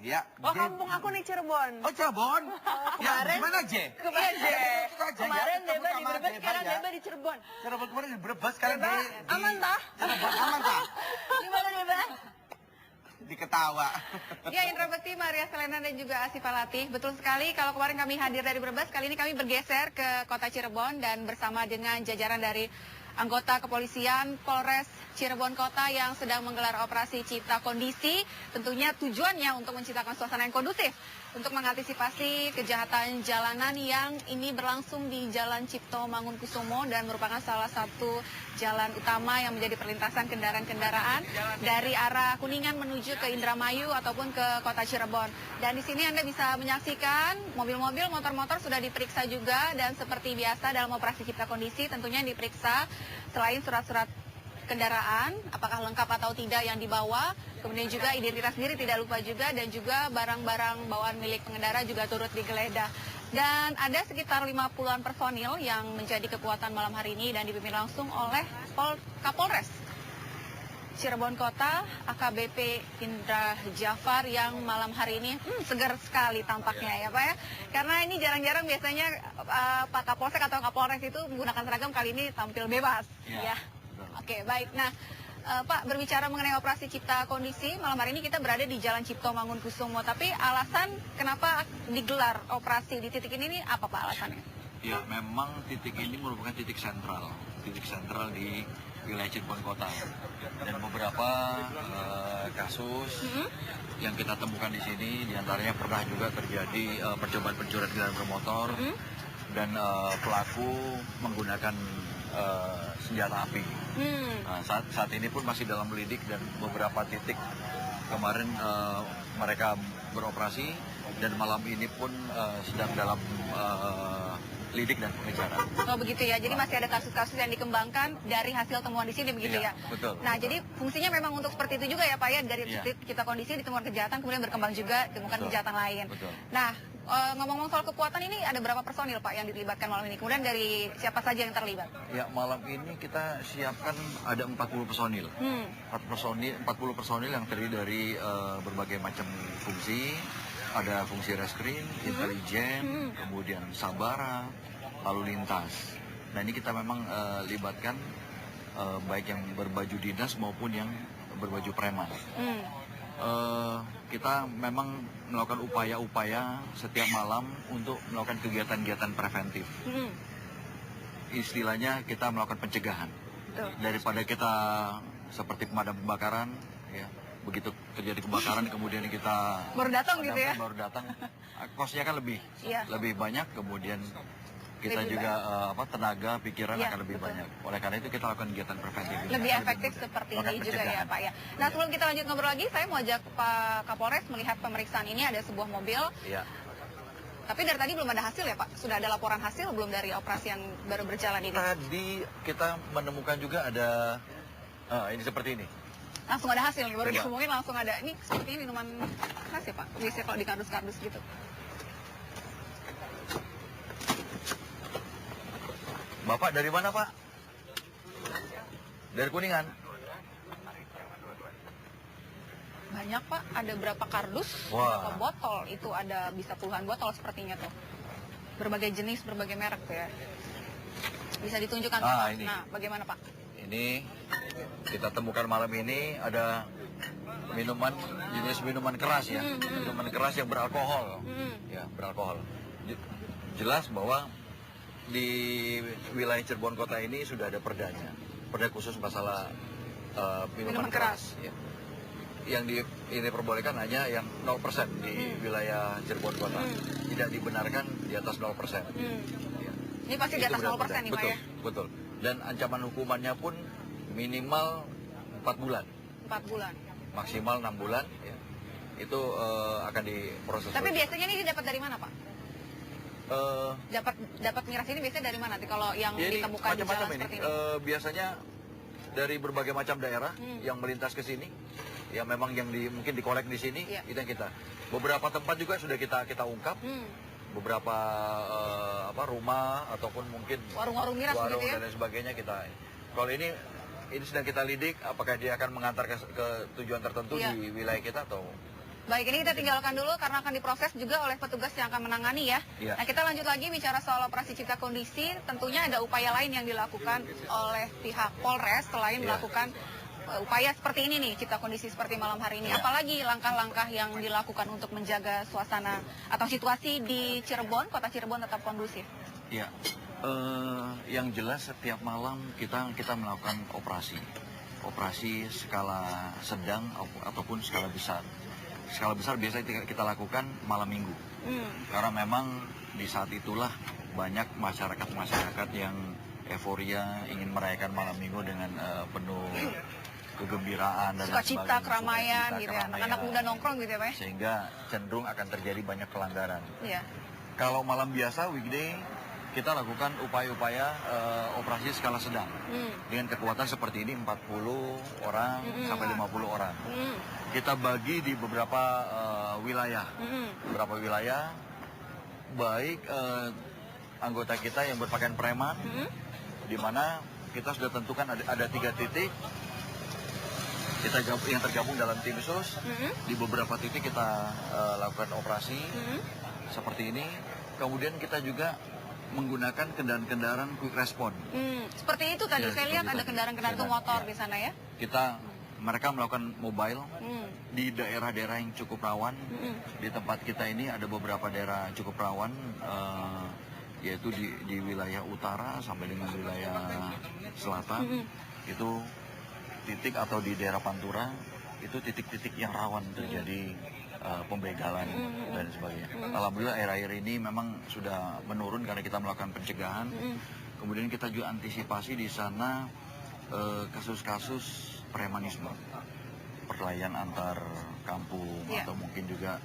Ya. Oh, kampung aku nih Cirebon. Oh, Cirebon. Kemarin. Gimana, Je? Kemarin Deba di Brebes, sekarang Deba di Cirebon. Cirebon kemarin di Brebes, sekarang di aman tah? Cirebon aman tah? Gimana Deba? Diketawa. Ya, Indra Bekti, Maria Selena dan juga Asifah Latif. Betul sekali, kalau kemarin kami hadir dari Brebes, kali ini kami bergeser ke kota Cirebon dan bersama dengan jajaran dari anggota kepolisian Polres Cirebon Kota yang sedang menggelar operasi Cipta Kondisi. Tentunya tujuannya untuk menciptakan suasana yang kondusif untuk mengantisipasi kejahatan jalanan yang ini berlangsung di Jalan Cipto Mangunkusumo dan merupakan salah satu jalan utama yang menjadi perlintasan kendaraan-kendaraan dari arah Kuningan menuju ke Indramayu ataupun ke kota Cirebon. Dan di sini Anda bisa menyaksikan mobil-mobil, motor-motor sudah diperiksa juga, dan seperti biasa dalam operasi Cipta Kondisi tentunya diperiksa selain surat-surat kendaraan, apakah lengkap atau tidak yang dibawa, kemudian juga identitas diri tidak lupa juga, dan juga barang-barang bawaan milik pengendara juga turut digeledah. Dan ada sekitar 50-an personil yang menjadi kekuatan malam hari ini dan dipimpin langsung oleh Kapolres Cirebon Kota, AKBP Indra Jafar, yang malam hari ini segar sekali tampaknya ya Pak ya. Karena ini jarang-jarang biasanya Pak Kapolsek atau Kapolres itu menggunakan seragam, kali ini tampil bebas ya. Oke, baik. Nah, Pak, berbicara mengenai operasi Cipta Kondisi, malam hari ini kita berada di Jalan Cipto Mangunkusumo. Tapi alasan kenapa digelar operasi di titik ini apa Pak alasannya? Ya, memang titik ini merupakan titik sentral di wilayah Cirebon Kota. Dan beberapa kasus yang kita temukan di sini, diantaranya pernah juga terjadi percobaan pencurian kendaraan bermotor, dan pelaku menggunakan senjata api. Nah, saat ini pun masih dalam lidik, dan beberapa titik kemarin mereka beroperasi, dan malam ini pun sedang dalam lidik dan pengejaran. Oh begitu ya, jadi masih ada kasus-kasus yang dikembangkan dari hasil temuan di sini begitu ya? Betul. Nah jadi fungsinya memang untuk seperti itu juga ya Pak ya, dari Cipta Kondisi ditemukan kejahatan, kemudian berkembang juga ditemukan kejahatan lain. Betul. Nah ngomong-ngomong soal kekuatan ini, ada berapa personil Pak yang dilibatkan malam ini? Kemudian dari siapa saja yang terlibat? Ya, malam ini kita siapkan ada 40 personil. 40 personil yang terdiri dari berbagai macam fungsi. Ada fungsi reskrim, intelijen, kemudian sabara, lalu lintas. Nah ini kita memang libatkan baik yang berbaju dinas maupun yang berbaju preman. Kita memang melakukan upaya-upaya setiap malam untuk melakukan kegiatan-kegiatan preventif. Istilahnya kita melakukan pencegahan. Daripada kita seperti pemadam kebakaran, ya, begitu terjadi kebakaran kemudian kita baru datang gitu ya? Baru datang, kosnya kan lebih banyak, kemudian kita lebih juga tenaga, pikiran akan lebih banyak. Oleh karena itu kita lakukan kegiatan preventif. Lebih efektif seperti ini juga ya Pak ya. Nah sebelum kita lanjut ngobrol lagi, saya mau ajak Pak Kapolres melihat pemeriksaan ini. Ada sebuah mobil. Iya. Tapi dari tadi belum ada hasil ya Pak? Sudah ada laporan hasil belum dari operasi yang baru berjalan ini? Tadi kita menemukan juga ada, ini seperti ini. Langsung ada hasil nih, baru diomongin langsung ada. Ini seperti ini minuman keras ya Pak? Biasanya kalau di kardus-kardus gitu. Bapak dari mana Pak? Dari Kuningan? Banyak Pak, ada berapa kardus, berapa botol. Itu ada bisa puluhan botol sepertinya tuh. Berbagai jenis, berbagai merek tuh ya. Bisa ditunjukkan Pak. Ini. Nah, bagaimana Pak? Ini kita temukan malam ini ada minuman, jenis minuman keras ya, minuman keras yang beralkohol, ya beralkohol. Jelas bahwa di wilayah Cirebon Kota ini sudah ada perdanya, perda khusus masalah minuman keras. Ya. Yang diperbolehkan hanya yang 0% di wilayah Cirebon Kota, tidak dibenarkan di atas 0%. Ya. Ini pasti di atas 0% nih Pak ya? Betul. Dan ancaman hukumannya pun minimal 4 bulan. 4 bulan. Maksimal 6 bulan. Ya. Itu akan diproses. Tapi biasanya ini dapat dari mana Pak? Dapat miras ini biasanya dari mana? Kalau yang ditemukan di jalan seperti ini? Biasanya dari berbagai macam daerah yang melintas ke sini. Ya memang yang mungkin dikolek di sini, itu yang kita. Beberapa tempat juga sudah kita ungkap. Beberapa rumah ataupun mungkin warung-warung miras warung gitu ya? dan lain sebagainya kita. Kalau ini sedang kita lidik, apakah dia akan mengantar ke tujuan tertentu di wilayah kita atau Baik, ini kita tinggalkan dulu karena akan diproses juga oleh petugas yang akan menangani ya. Iya. Nah, kita lanjut lagi bicara soal operasi cipta kondisi. Tentunya ada upaya lain yang dilakukan oleh pihak Polres selain Iya. melakukan upaya seperti ini nih, cipta kondisi seperti malam hari ini. Iya. Apalagi langkah-langkah yang dilakukan untuk menjaga suasana atau situasi di Cirebon, kota Cirebon tetap kondusif. Ya, yang jelas setiap malam kita melakukan operasi skala sedang ataupun skala besar. Skala besar biasanya kita lakukan malam minggu, karena memang di saat itulah banyak masyarakat yang euforia ingin merayakan malam minggu dengan penuh kegembiraan dan Sukacita, sebagainya. keramaian Sukacita, gitu ya. keramaian. Anak-anak muda nongkrong gitu ya, Pak? Sehingga cenderung akan terjadi banyak pelanggaran. Iya. Kalau malam biasa, weekday, kita lakukan upaya-upaya operasi skala sedang. Dengan kekuatan seperti ini 40 orang sampai 50 orang. Kita bagi di beberapa wilayah. Beberapa wilayah, baik anggota kita yang berpakaian preman, di mana kita sudah tentukan ada 3 titik yang tergabung dalam tim khusus. Di beberapa titik kita lakukan operasi seperti ini. Kemudian kita juga menggunakan kendaraan-kendaraan quick response. Seperti itu tadi, Ya, saya lihat seperti ada tadi. kendaraan-kendaraan itu motor di sana ya. Mereka melakukan mobile di daerah-daerah yang cukup rawan. Di tempat kita ini ada beberapa daerah cukup rawan, yaitu di wilayah utara sampai dengan wilayah selatan. Itu titik, atau di daerah Pantura, itu titik-titik yang rawan terjadi pembegalan dan sebagainya. Alhamdulillah akhir-akhir ini memang sudah menurun karena kita melakukan pencegahan. Kemudian kita juga antisipasi di sana kasus-kasus premanisme, perkelahian antar kampung atau mungkin juga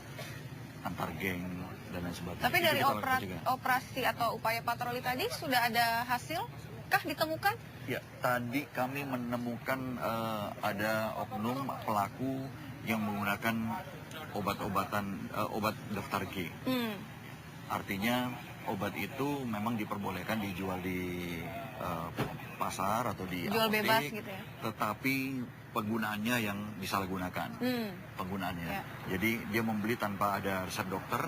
antar geng dan lain sebagainya. Tapi Itu dari kita lakukan pencegahan. operasi atau upaya patroli tadi sudah ada hasil kah ditemukan? Ya, tadi kami menemukan ada oknum pelaku yang menggunakan obat daftar G. Artinya obat itu memang diperbolehkan dijual di pasar atau di Jual apotek, bebas gitu ya. tetapi penggunaannya yang disalahgunakan. Penggunaannya. Ya. Jadi dia membeli tanpa ada resep dokter.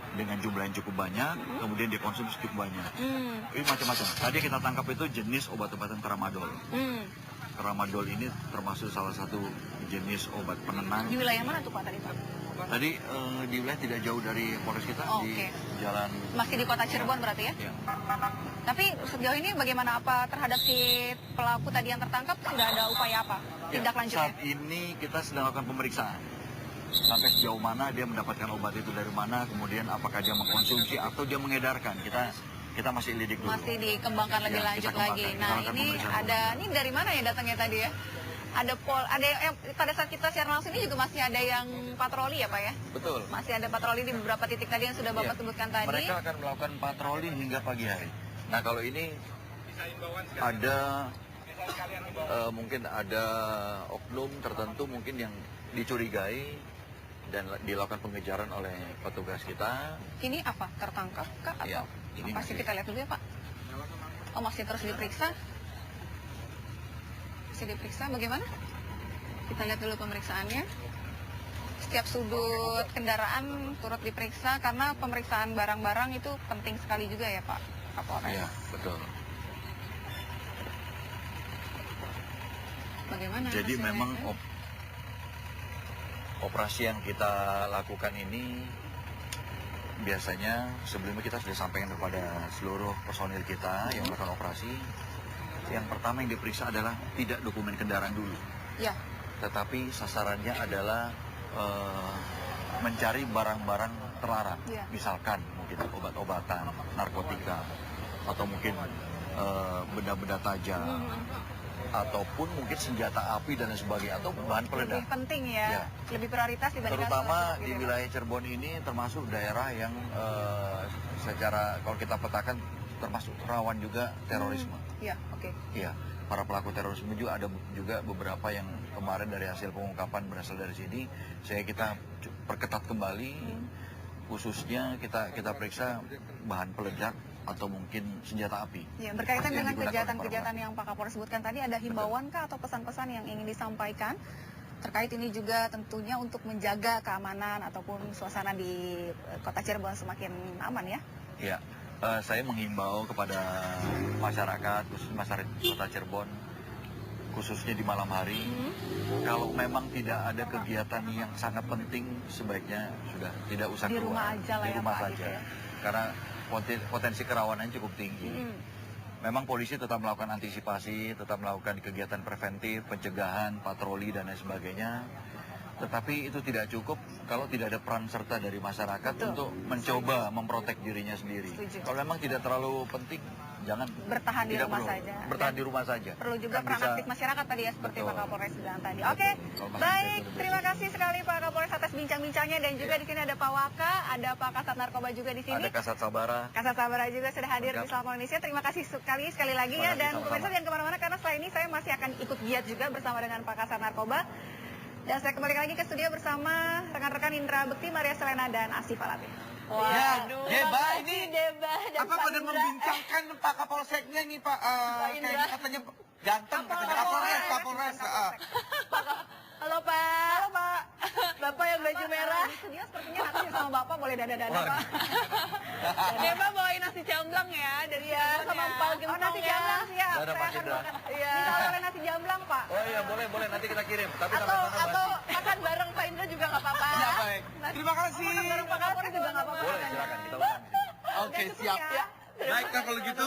Dengan jumlah yang cukup banyak, kemudian dia konsumsi cukup banyak. Ini macam-macam. Tadi kita tangkap itu jenis obat-obatan tramadol. Tramadol ini termasuk salah satu jenis obat penenang. Di wilayah mana tuh Pak tadi Pak? Tadi di wilayah tidak jauh dari Polres kita, di Oke. jalan. Masih di kota Cirebon berarti ya? Ya. Tapi sejauh ini bagaimana, apa terhadap si pelaku tadi yang tertangkap sudah ada upaya apa? Tindak lanjutnya? Saat ini kita sedang lakukan pemeriksaan. Sampai sejauh mana dia mendapatkan obat itu dari mana, kemudian apakah dia mengkonsumsi atau dia mengedarkan. Kita masih lidik dulu. Masih dikembangkan lebih Ya, lanjut kita kembangkan. lagi. Kita Nah, lakukan ini pemeriksaan ini dari mana ya datangnya tadi ya? Ada pada saat kita siaran langsung ini juga masih ada yang patroli ya Pak ya? Betul. Masih ada patroli di beberapa titik tadi yang sudah Bapak Iya. sebutkan tadi. Mereka akan melakukan patroli hingga pagi hari. Nah, kalau ini ada mungkin ada oknum tertentu mungkin yang dicurigai dan dilakukan pengejaran oleh petugas kita. Ini apa? Tertangkap kah atau Iya, ini apa sih? masih- Kita lihat dulu ya Pak. Oh, masih terus diperiksa. Masih diperiksa bagaimana? Kita lihat dulu pemeriksaannya. Setiap sudut kendaraan turut diperiksa karena pemeriksaan barang-barang itu penting sekali juga ya Pak Kapolres. Iya, betul. Bagaimana? Jadi hasilnya? memang operasi yang kita lakukan ini biasanya sebelumnya kita sudah sampaikan kepada seluruh personil kita yang melakukan operasi. Yang pertama yang diperiksa adalah tidak dokumen kendaraan dulu. Ya. Tetapi sasarannya adalah mencari barang-barang terlarang. Iya. Misalkan mungkin obat-obatan, narkotika, atau mungkin benda-benda tajam, ataupun mungkin senjata api dan lain sebagainya, atau bahan peledak. Lebih penting ya. Ya. Lebih prioritas dibandingkan Terutama sholat di gitu ya, Pak. wilayah Cirebon ini termasuk daerah yang secara kalau kita petakan termasuk rawan juga terorisme. Iya, oke. Iya, para pelaku terorisme juga ada juga beberapa yang kemarin dari hasil pengungkapan berasal dari sini. Kita perketat kembali, khususnya kita periksa bahan peledak atau mungkin senjata api. Ya, berkaitan yang dengan digunakan oleh para kejahatan-kejahatan yang Pak Kapolres sebutkan tadi, ada himbauan kah atau pesan-pesan yang ingin disampaikan terkait ini juga tentunya untuk menjaga keamanan ataupun suasana di Kota Cirebon semakin aman ya. Ya, saya menghimbau kepada masyarakat, khusus masyarakat Kota Cirebon, khususnya di malam hari, kalau memang tidak ada kegiatan yang sangat penting, sebaiknya sudah tidak usah Di keluar. rumah aja lah Di ya, rumah Pak, saja. gitu ya. Karena potensi kerawanan cukup tinggi. Memang polisi tetap melakukan antisipasi, tetap melakukan kegiatan preventif, pencegahan, patroli, dan lain sebagainya. Tetapi itu tidak cukup kalau tidak ada peran serta dari masyarakat untuk mencoba memprotek dirinya sendiri. Setuju. Kalau memang tidak terlalu penting, jangan Bertahan di tidak rumah perlu. saja. Bertahan Dan di rumah saja. Perlu juga Kan peran bisa- aktif masyarakat tadi ya, seperti Betul. Pak Kapolres bilang tadi. Betul. Oke, Kalau masyarakat baik. sudah Terima bersih. kasih sekali Pak Kapolres atas bincang-bincangnya dan juga di sini ada Pak Waka, ada Pak Kasat Narkoba juga di sini. Ada Kasat Sabara. Kasat Sabara juga sudah hadir Lengkap. di Selamat Indonesia. Terima kasih sekali lagi ya. Terima kasih, Dan sama-sama. pemirsa jangan kemana-mana karena setelah ini saya masih akan ikut giat juga bersama dengan Pak Kasat Narkoba. Dan saya kembali lagi ke studio bersama rekan-rekan Indra Bekti, Maria Selena, dan Asif Latif. Waduh, Deba, makasih, ini Deba dan apa Pak pada Indra. membincangkan Pak Kapolseknya nih Pak? Indra. Kayaknya katanya ganteng, katanya Kapolres. Halo Pak. Halo Pak. Bapak yang baju merah. Di studio sepertinya nanti sama Bapak boleh dada-dada Wah. Pak. Deba bawain nasi jamblang ya dari sama Pak Gentong Oh nasi ya. jamblang siap. Dadah, Pak Saya akan Indra. makan. Iya. Ini kalau boleh nasi jamblang Pak. Oh iya, boleh nanti kita kirim. Tapi Atau sama-sama makan bareng Pak Indra juga nggak apa-apa. Ya baik. Terima kasih. Makan bareng Pak Kapolres juga nggak apa-apa. boleh, silakan kita makan. Oke, Udah cukup siap. ya. Baik, kalau gitu